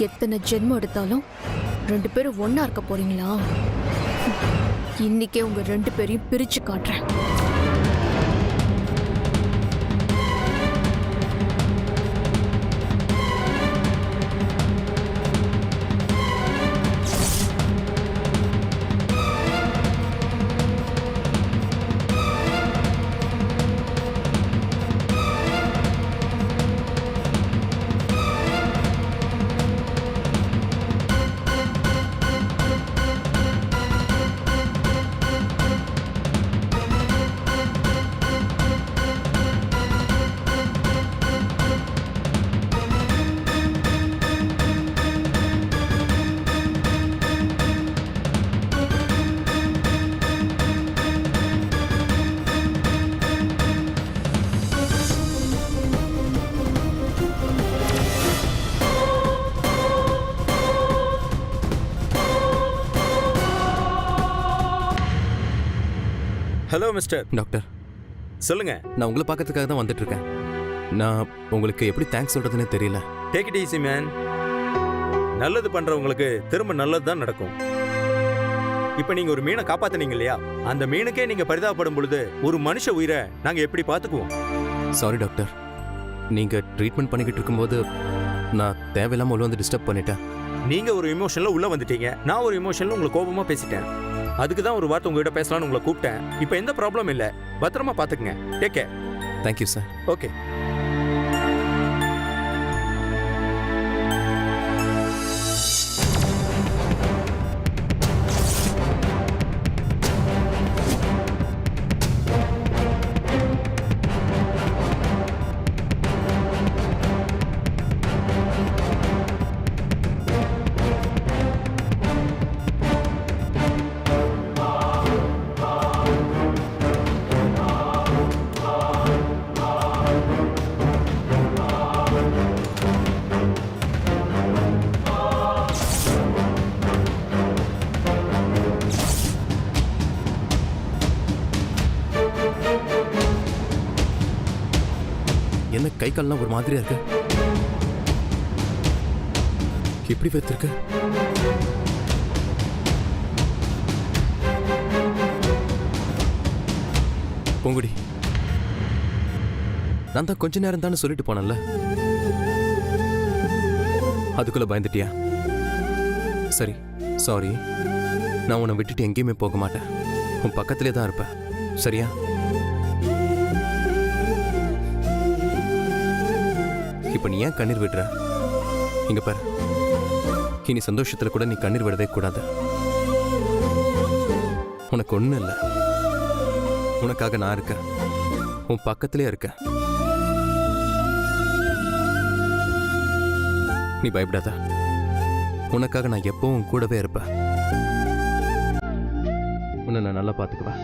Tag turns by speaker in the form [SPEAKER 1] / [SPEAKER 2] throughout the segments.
[SPEAKER 1] எத்தனை ஜென்மம் எடுத்தாலும் 2 பேரும் ஒண்ணா இருக்க போறீங்களா? இன்னைக்கே உங்க 2 பேரையும் பிரிச்சு காட்டுறேன்.
[SPEAKER 2] Hello mister.
[SPEAKER 3] டாக்டர்
[SPEAKER 2] சொல்லுங்க.
[SPEAKER 3] நான் உங்களை பார்க்கறதுக்காக தான் வந்துட்டு இருக்கேன். நான் உங்களுக்கு எப்படி தேங்க்ஸ் சொல்றதுன்னு தெரியல.
[SPEAKER 2] Take it easy man. நல்லது பண்றவங்களுக்கு திரும்ப நல்லது தான் நடக்கும். இப்போ நீங்க ஒரு மீனை காப்பாத்துனீங்க இல்லையா, அந்த மீனுக்கே நீங்க பரிதாபப்படும் பொழுது ஒரு மனுஷ உயிரை நாங்க எப்படி பார்த்துக்குவோம்?
[SPEAKER 3] சாரி டாக்டர், நீங்க ட்ரீட்மெண்ட் பண்ணிக்கிட்டு இருக்கும்போது நான் தேவையில்லாம உள்ள வந்து டிஸ்டர்ப் பண்ணிட்டேன்.
[SPEAKER 2] நீங்க ஒரு இமோஷன்ல உள்ள வந்துட்டீங்க, நான் ஒரு இமோஷன்ல உங்களுக்கு கோபமா பேசிட்டேன். அதுக்கு தான் ஒரு வார்த்தை உங்ககிட்ட பேசலாம்னு உங்களை கூப்பிட்டேன். இப்போ எந்த ப்ராப்ளம் இல்லை, பத்திரமா பார்த்துக்குங்க. Take care.
[SPEAKER 3] Thank you sir.
[SPEAKER 2] Okay.
[SPEAKER 3] என்ன கை கால்லாம் ஒரு மாதிரியா இருக்கு? எப்படி வைத்திருக்கு? பொங்குடி, நான் தான் கொஞ்ச நேரம் தானே சொல்லிட்டு போனேன்ல, அதுக்குள்ள பயந்துட்டியா? சரி, சாரி. நான் உன்னை விட்டுட்டு எங்கேயுமே போக மாட்டேன். உன் பக்கத்திலே தான் இருப்பேன். சரியா? இப்ப நீ ஏன் கண்ணீர் விடுற? இங்க பாரு, இனி சந்தோஷத்துல கூட நீ கண்ணீர் விடவே கூடாது. உனக்கு ஒண்ணு இல்லை, உனக்காக நான் இருக்கேன், உன் பக்கத்திலே இருக்கேன். நீ பயப்படாத, உனக்காக நான் எப்பவும் கூடவே இருப்பேன். உன்னை நான் நல்லா பார்த்துக்குவேன்.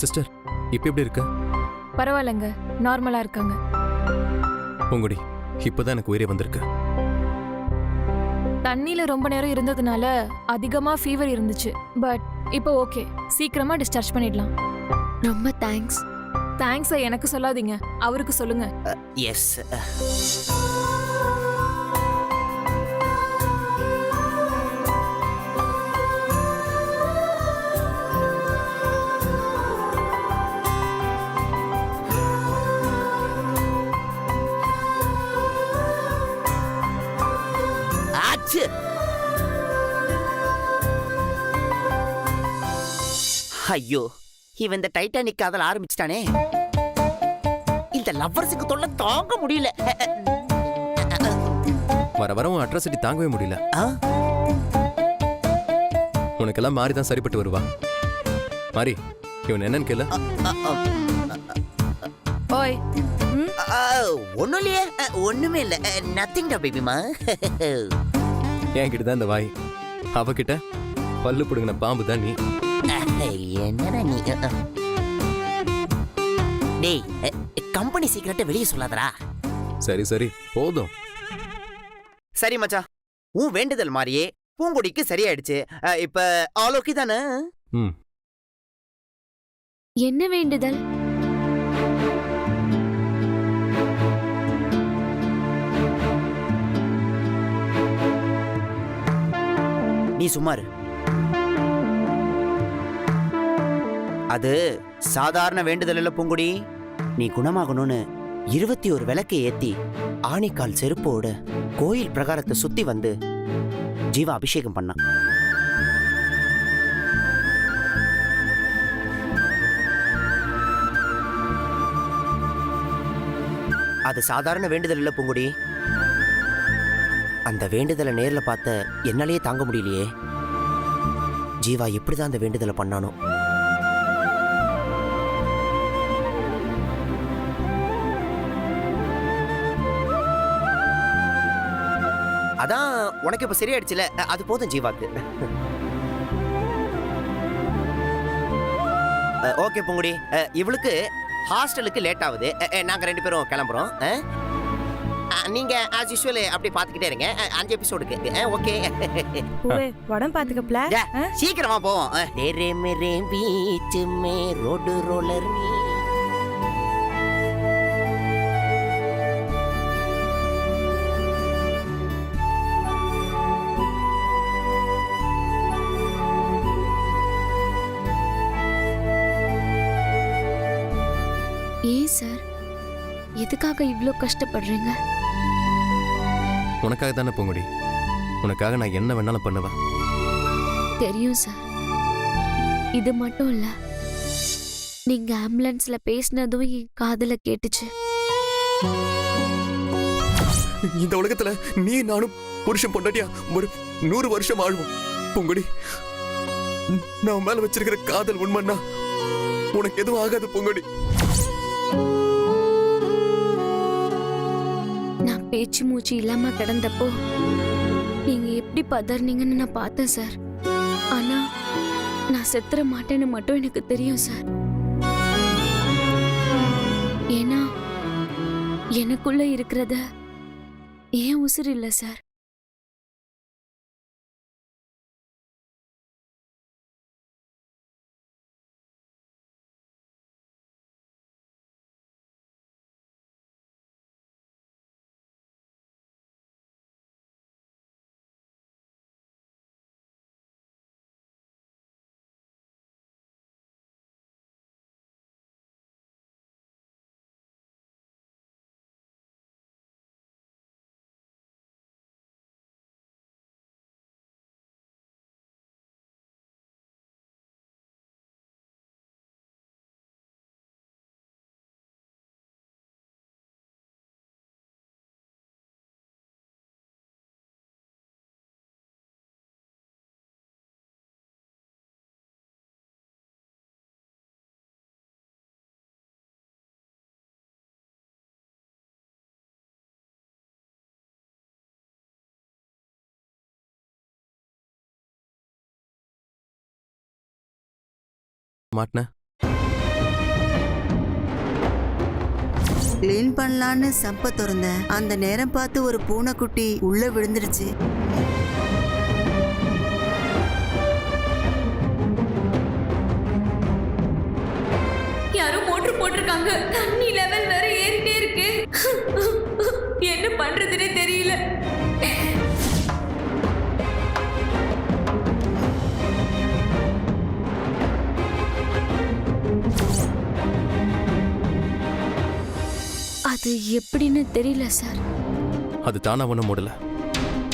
[SPEAKER 3] சிஸ்டர், இப்போ எப்படி இருக்கு?
[SPEAKER 1] பரவாயில்லைங்க, நார்மலா இருக்காங்க.
[SPEAKER 3] பொங்குடி, இப்போதான் எனக்கு உயிரே வந்திருக்கு.
[SPEAKER 4] தண்ணியில ரொம்ப நேரம் இருந்ததுனால அதிகமா ஃபீவர் இருந்துச்சு. பட் இப்போ ஓகே, சீக்கிரமா டிஸ்சார்ஜ் பண்ணிடலாம்.
[SPEAKER 1] ரொம்ப தேங்க்ஸ்.
[SPEAKER 4] தேங்க்ஸ் எனக்கு சொல்லாதீங்க, அவருக்கு சொல்லுங்க.
[SPEAKER 5] எஸ். ஆச்சு. ஐயோ, இவன் இந்த டைட்டானிக் காதல் ஆரம்பிச்சிட்டானே. இந்த லவ்வர்ஸுக்கு தொல்லை தாங்க முடியல.
[SPEAKER 3] வர வர உன் அட்ராசிட்டி தாங்கவே முடியல.
[SPEAKER 5] ஆ?
[SPEAKER 3] உனக்கெல்லாம் மாறி தான் சரிப்பட்டு வருவா. மாறி, இவன் என்னன்னு கேளு.
[SPEAKER 4] ஓய்.
[SPEAKER 5] ஒன்னும் இல்லையே, ஒண்ணுமே இல்ல. நத்திங் டா பேபிமா.
[SPEAKER 3] என்கிட்ட தான் இந்த வாய், அவகிட்ட பல்லு புடுங்கின பாம்பு தான் நீ.
[SPEAKER 5] என்னடா நீ? டேய், கம்பெனி சீக்கிரட்டை வெளியே சொல்லாதடா.
[SPEAKER 3] சரி சரி போதும்.
[SPEAKER 5] சரி மச்சான், உன் வேண்டுதல் மாதிரியே பூங்கொடிக்கு சரியாயிடுச்சு. இப்ப ஆல் ஓகே தானே?
[SPEAKER 3] ம்.
[SPEAKER 1] என்ன வேண்டுதல்?
[SPEAKER 5] நீ சும்மாரு. அது சாதாரண வேண்டுதல் இல்ல பூங்குடி. நீ குணமாகணும்னு 21 விளக்கை ஏத்தி ஆணிக்கால் செருப்போட கோயில் பிரகாரத்தை சுத்தி வந்து ஜீவா அபிஷேகம் பண்ணான். அது சாதாரண வேண்டுதல் இல்ல பூங்குடி. அந்த வேண்டுதலை நேர்ல பார்த்த என்னாலேயே தாங்க முடியலையே. ஜீவா எப்படிதான் அந்த வேண்டுதலை பண்ணானோ. அதான் உனக்கு இப்ப சரியாயிடுச்சுல, அது போதும் ஜீவாக்கு. ஓகே பூங்குடி, இவளுக்கு ஹாஸ்டலுக்கு லேட் ஆகுது. நாங்க 2 பேரும் கிளம்புறோம். நீங்க ஆஸ் யூசுவல் அப்படி பாத்துக்கிட்டே இருங்க. 5 எபிசோடுக்கு. ஓகே.
[SPEAKER 4] படம் பாத்துக்கப்பல.
[SPEAKER 5] சீக்கிரமா போவோம். तेरे मेरे बीच में रोड रोलर நீ.
[SPEAKER 1] ஏன் சார், எதுக்காக இவ்ளோ கஷ்டப்படுறீங்க?
[SPEAKER 3] உனக்காக தானே பூங்குடி. உனக்காக நான் என்ன வேணாலும் பண்ணுவேன்.
[SPEAKER 1] தெரியும் சார். இது மட்டும் இல்ல, நீங்க ஆம்புலன்ஸ்ல பேசினதும் என் காதுல கேட்டுச்சு.
[SPEAKER 3] இந்த உலகத்துல நீ நானும் புருஷன் பொண்டாட்டியா ஒரு 100 வருஷம் ஆழ்வோம் பூங்குடி. நான் மேல வச்சிருக்கிற காதல் உண்மைன்னா உனக்கு எதுவும் ஆகாது பூங்குடி.
[SPEAKER 1] நான் பேச்சு மூச்சு இல்லாம கிடந்தப்போ நீங்க எப்படி பதறினீங்கன்னு நான் பார்த்தேன் சார். ஆனா நான் செத்துற மாட்டேன்னு மட்டும் எனக்கு தெரியும் சார். ஏன்னா எனக்குள்ள இருக்கிறத ஏன் உசுறு இல்ல சார்.
[SPEAKER 3] மாட்டின
[SPEAKER 6] கிளீன் பண்ணலான்னு சம்ப திறந்தேன். அந்த நேரம் பார்த்து ஒரு பூனைக்குட்டி உள்ள விழுந்துருச்சு.
[SPEAKER 1] அங்க தண்ணி லெவல் வேற ஏறிட்டே இருக்கு. என்ன பண்றதுன்னே தெரியல. அது எப்படின்னு தெரியல சார்.
[SPEAKER 3] அது தானா ஒன்றும் மூடல.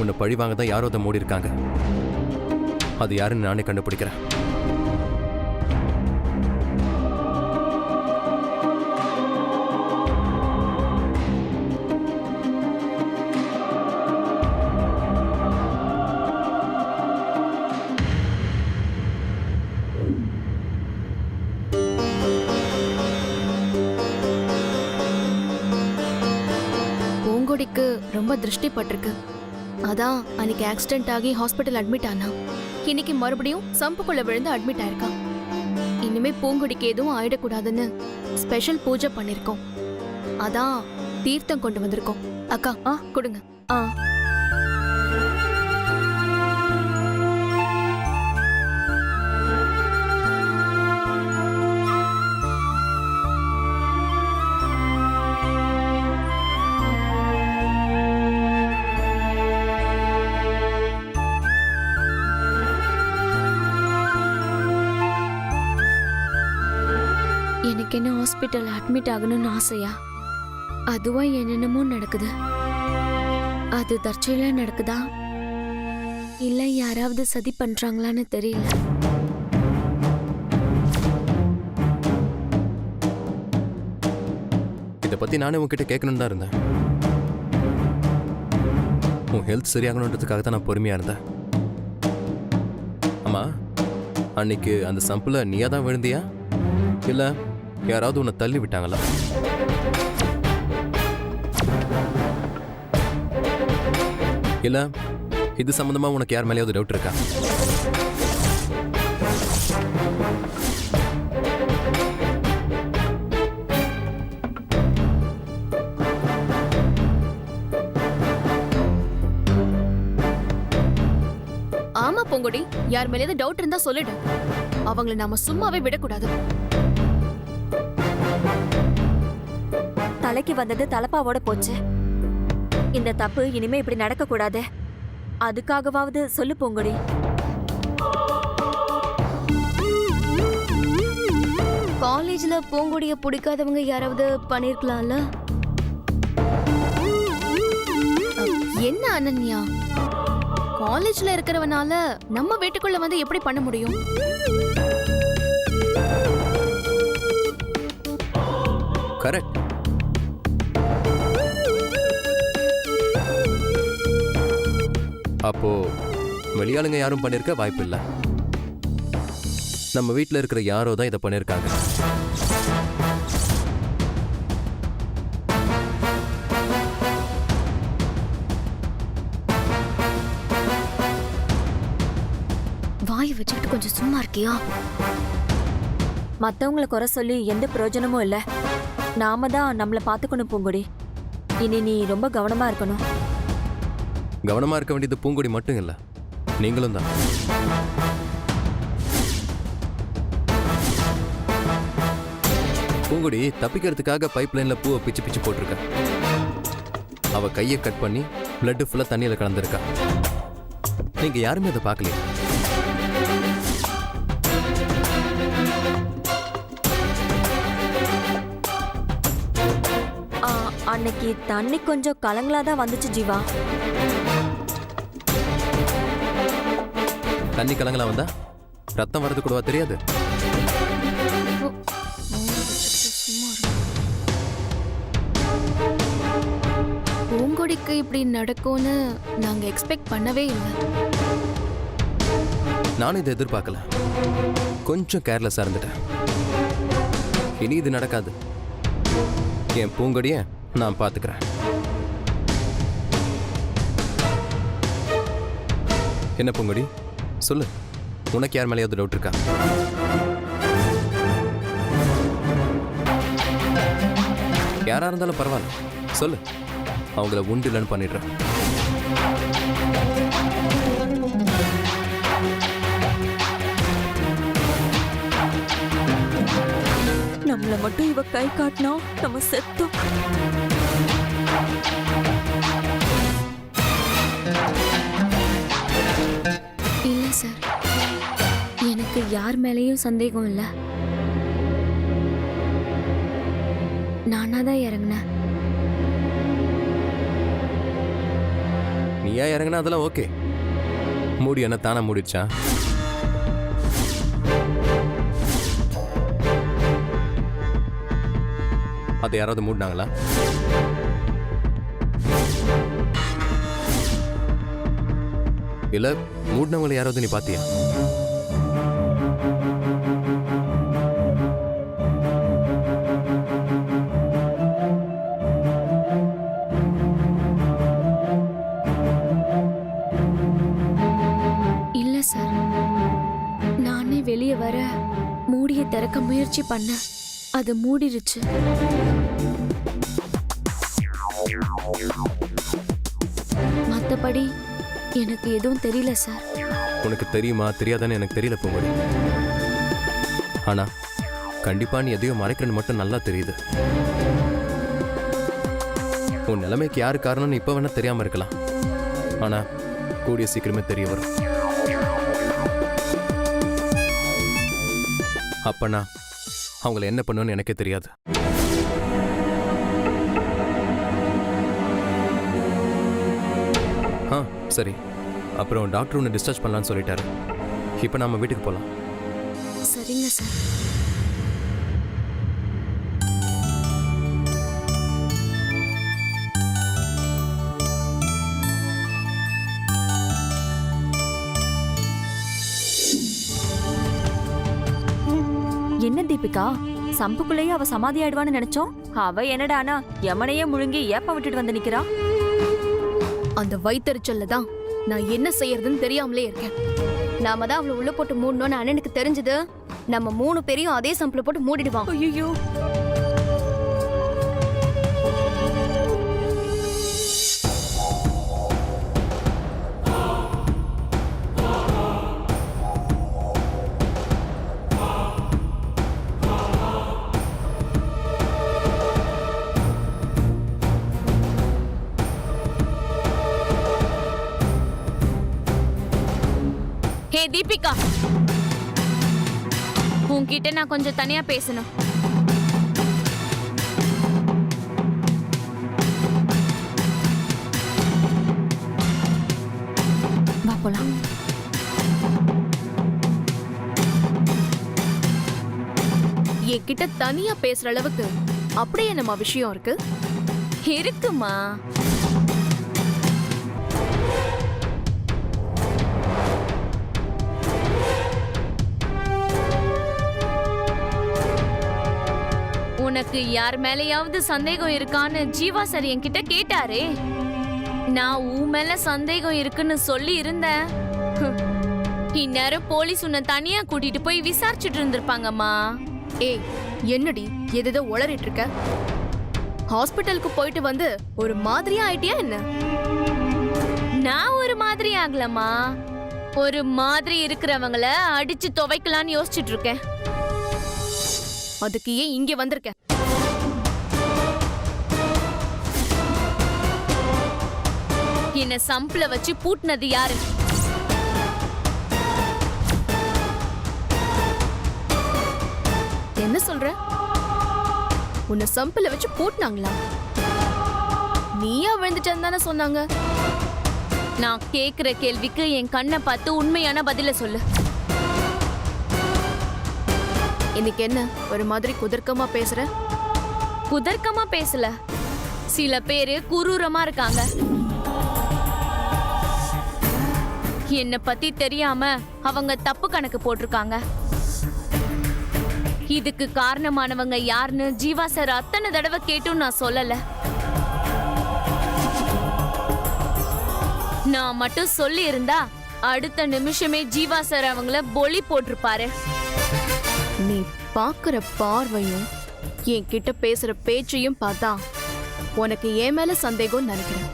[SPEAKER 3] உன்னை பழி வாங்க தான் யாரோ அதை மூடி இருக்காங்க. அது யாருன்னு நானே கண்டுபிடிக்கிறேன்.
[SPEAKER 1] பூங்கொடிக்கு ரொம்ப திருஷ்டி பட்டிருக்கு. அதான் அன்னைக்கு ஆக்சிடென்ட் ஆகி ஹாஸ்பிட்டல் அட்மிட் ஆனா. இன்னைக்கு மறுபடியும் சம்புக்குள்ள விழுந்து அட்மிட் ஆயிருக்கா. இனிமே பூங்கொடிக்கு எதுவும் ஆயிடக்கூடாதுன்னு ஸ்பெஷல் பூஜை பண்ணிருக்கோம். அதான் தீர்த்தம் கொண்டு வந்திருக்கோம். அக்கா கொடுங்க. எனக்கு என்ன ஹாஸ்பிட்டல் அட்மிட் ஆகணும்னு ஆசையா? அதுவா என்னென்னமோ நடக்குது. அது தற்செயலா நடக்குதா இல்ல யாராவது சதி பண்றாங்களான்னு தெரியல.
[SPEAKER 3] இதை பத்தி நானே உன்கிட்ட கேட்கணும்னு தான் இருந்தேன். உன் ஹெல்த் சரியாகணுன்றதுக்காக தான் நான் பொறுமையா இருந்தேன். ஆமா, அன்னைக்கு அந்த சம்பில் நீயா தான் விழுந்தியா இல்ல யாராவது உன்னை தள்ளி விட்டாங்களா? இல்ல இது சம்பந்தமா உனக்கு யார் மேலேயாவது டவுட் இருக்கா?
[SPEAKER 1] ஆமா பூங்கொடி, யார் மேலேயாவது டவுட் இருந்தா சொல்லிடு. அவங்கள நாம சும்மாவே விடக்கூடாது.
[SPEAKER 6] தலைக்கு வந்தது தலப்பாவோட போச்சு. இந்த தப்பு இனிமே இப்படி நடக்க கூடாது. அதுக்காகவாவது சொல்லு பூங்கொடி.
[SPEAKER 1] காலேஜ்ல பூங்கொடிய பிடிக்காதவங்க யாராவது பண்ணிருக்கலாம்ல? என்ன அனன்யா, காலேஜ்ல இருக்கிறவனால நம்ம வீட்டுக்குள்ள வந்து எப்படி பண்ண முடியும்?
[SPEAKER 3] கரெக்ட். அப்போ வெளியாளுங்க யாரும் பண்ணிருக்க வாய்ப்பு இல்லை. நம்ம வீட்டில் இருக்கிற யாரோ தான் இதை பண்ணிருக்காங்க.
[SPEAKER 1] வாய் வச்சுக்கிட்டு கொஞ்சம் சும்மா இருக்கியா?
[SPEAKER 6] மத்தவங்கள குறை சொல்லி எந்த பிரயோஜனமும் இல்ல. நாம தான் நம்மள பாத்துக்கணும் பூங்கொடி. இனி நீ ரொம்ப கவனமா இருக்கணும்.
[SPEAKER 3] கவனமா இருக்க வேண்டியது பூங்கொடி மட்டும் இல்லை, நீங்களும் தான். பூங்கொடி தப்பிக்கிறதுக்காக பைப் லைன்ல பூவை பிச்சு பிச்சு போட்டிருக்க. அவ கையை கட் பண்ணி பிளட் ஃபுல்லா தண்ணியில கலந்துருக்கா. நீங்க யாருமே அதை பார்க்கலையா?
[SPEAKER 6] அன்னைக்கு தண்ணி கொஞ்சம் கலங்கலா தான் வந்துச்சு ஜீவா.
[SPEAKER 3] தண்ணி கலங்கலா வந்தா ரத்தம் வரது கூடவா தெரியாது?
[SPEAKER 1] பூங்கொடிக்கு இப்படி நடக்கும்னு நாங்க எக்ஸ்பெக்ட் பண்ணவே இல்லை.
[SPEAKER 3] நானும் இதை எதிர்பார்க்கல. கொஞ்சம் கேர்லெஸ்ஸா இருந்துட்டேன். இனி இது நடக்காது. என் பூங்கொடிய நான் பார்த்துக்கிறேன். என்ன பூங்கொடி சொல்லு, உனக்கு யார் மேலேயாவது டவுட் இருக்கா? யாரா இருந்தாலும் பரவாயில்ல, சொல்லு. அவங்கள உண்டு இல்லைன்னு பண்ணிடுறேன்.
[SPEAKER 6] நம்மள மட்டும் இவ கை காட்டினா நம்ம செத்தோம்.
[SPEAKER 1] இல்ல சார், எனக்கு யார் மேலேயும் சந்தேகம் இல்ல. நானா தான் இறங்கினேன்.
[SPEAKER 7] நீயா இறங்கினா அதெல்லாம் ஓகே. மூடி என்ன தானா மூடிடுச்சா? அதை யாராவது மூடினாங்களா? இல்ல மூடினவங்களை யாராவது நீ பாத்தியா?
[SPEAKER 1] இல்ல சார், நானே வெளியே வர மூடியை திறக்க முயற்சி பண்ணேன். அது மூடிருச்சு. மத்தபடி எனக்கு எதுவும் தெரியல சார்.
[SPEAKER 7] உனக்கு தெரியுமா தெரியாதான்னு எனக்கு தெரியல பூங்கொடி. ஆனா கண்டிப்பா நீ எதையோ மறைக்கிறன்னு மட்டும் நல்லா தெரியுது. உன் நிலைமைக்கு யாரு காரணம்னு இப்ப வேணா தெரியாம இருக்கலாம். ஆனா கூடிய சீக்கிரமே தெரிய வரும். அப்பனா அவங்கள என்ன பண்ணுவேன்னு எனக்கே தெரியாது. சரி, அப்புறம் டாக்டர் ஒன்று டிஸ்சார்ஜ் பண்ணலான்னு சொல்லிட்டாரு. இப்போ நாம வீட்டுக்கு போகலாம்.
[SPEAKER 1] சரிங்க சார்.
[SPEAKER 6] என்ன தீபிகா, சம்புக்குள்ளேயே அவ சமாதி ஆயிடுவான்னு நினைச்சோம். அவ என்னடானா யமனையே முழுங்கி ஏப்ப விட்டுட்டு வந்து நிக்கிறா.
[SPEAKER 1] அந்த வயித்தறிச்சல்ல தான் நான் என்ன செய்யறதுன்னு தெரியாமலே இருக்கேன். நாம தான் அவளை உள்ள போட்டு மூடணும்னு அண்ணனுக்கு தெரிஞ்சது. நம்ம 3 பேரையும் அதே சம்பிள போட்டு மூடிடுவான்.
[SPEAKER 6] ஐயோ,
[SPEAKER 1] ஹே தீபிகா, உன்கிட்ட நான் கொஞ்சம் தனியா பேசணும். வா போலாம். என்கிட்ட தனியா பேசுற அளவுக்கு அப்படியே நம்ம விஷயம் இருக்கு. இருக்குமா? உனக்கு யார் மேலேயாவது சந்தேகம் இருக்கான்னு ஜீவா சார் என்கிட்ட கேட்டாரே. நான் உன் மேல சந்தேகம் இருக்குன்னு சொல்லி இருந்தேன். இந்நேரம் போலீஸ் உன்னை தனியா கூட்டிட்டு போய் விசாரிச்சுட்டு இருந்திருப்பாங்கம்மா. ஏய், என்னடி எதோ உளறிட்டு இருக்க? ஹாஸ்பிட்டலுக்கு போயிட்டு வந்து ஒரு மாதிரியா ஆயிட்டியா என்ன? நான் ஒரு மாதிரி ஆகலம்மா. ஒரு மாதிரி இருக்கிறவங்கள அடிச்சு துவைக்கலான்னு யோசிச்சுட்டு இருக்கேன். அதுக்கு ஏன் இங்க வந்திருக்க? என்ன சம்பிள வச்சு பூட்டினது யாரு? என்ன சொல்ற? உன்னை சம்பிள வச்சு பூட்டினாங்களா? நீயா விழுந்துட்டேன்னு தானே சொன்னாங்க. நான் கேக்குற கேள்விக்கு என் கண்ணை பார்த்து உண்மையான பதில சொல்லு. இன்னைக்கு என்ன ஒரு மாதிரி குதர்க்கமா பேசுற? குதர்க்கமா பேசல. சில பேரு குரூரமா இருக்காங்க. என்ன பத்தி தெரியாம அவங்க தப்பு கணக்கு போட்டிருக்காங்க. இதுக்கு காரணமானவங்க யாருன்னு ஜீவா சார் அத்தனை தடவை கேட்டும் நான் சொல்லல. நான் மட்டும் சொல்லி இருந்தா அடுத்த நிமிஷமே ஜீவா சார் அவங்கள பொலி போட்டிருப்பாரு. நீ பாக்குற பார்வையும் என்கிட்ட பேசுற பேச்சையும் பார்த்தா உனக்கு ஏன் மேல சந்தேகம் நினைக்கிறேன்.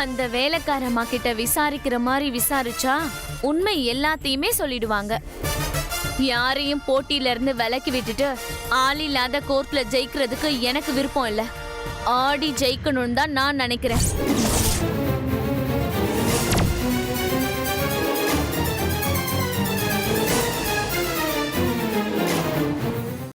[SPEAKER 1] அந்த வேலைக்காரம்மா கிட்ட விசாரிக்கிற மாதிரி விசாரிச்சா உண்மை எல்லாத்தையுமே சொல்லிடுவாங்க. யாரையும் போட்டியில இருந்து விலக்கி விட்டுட்டு ஆள் இல்லாத கோர்ட்ல ஜெயிக்கிறதுக்கு எனக்கு விருப்பம் இல்ல. ஆடி ஜெயிக்கணும்னு தான் நான் நினைக்கிறேன்.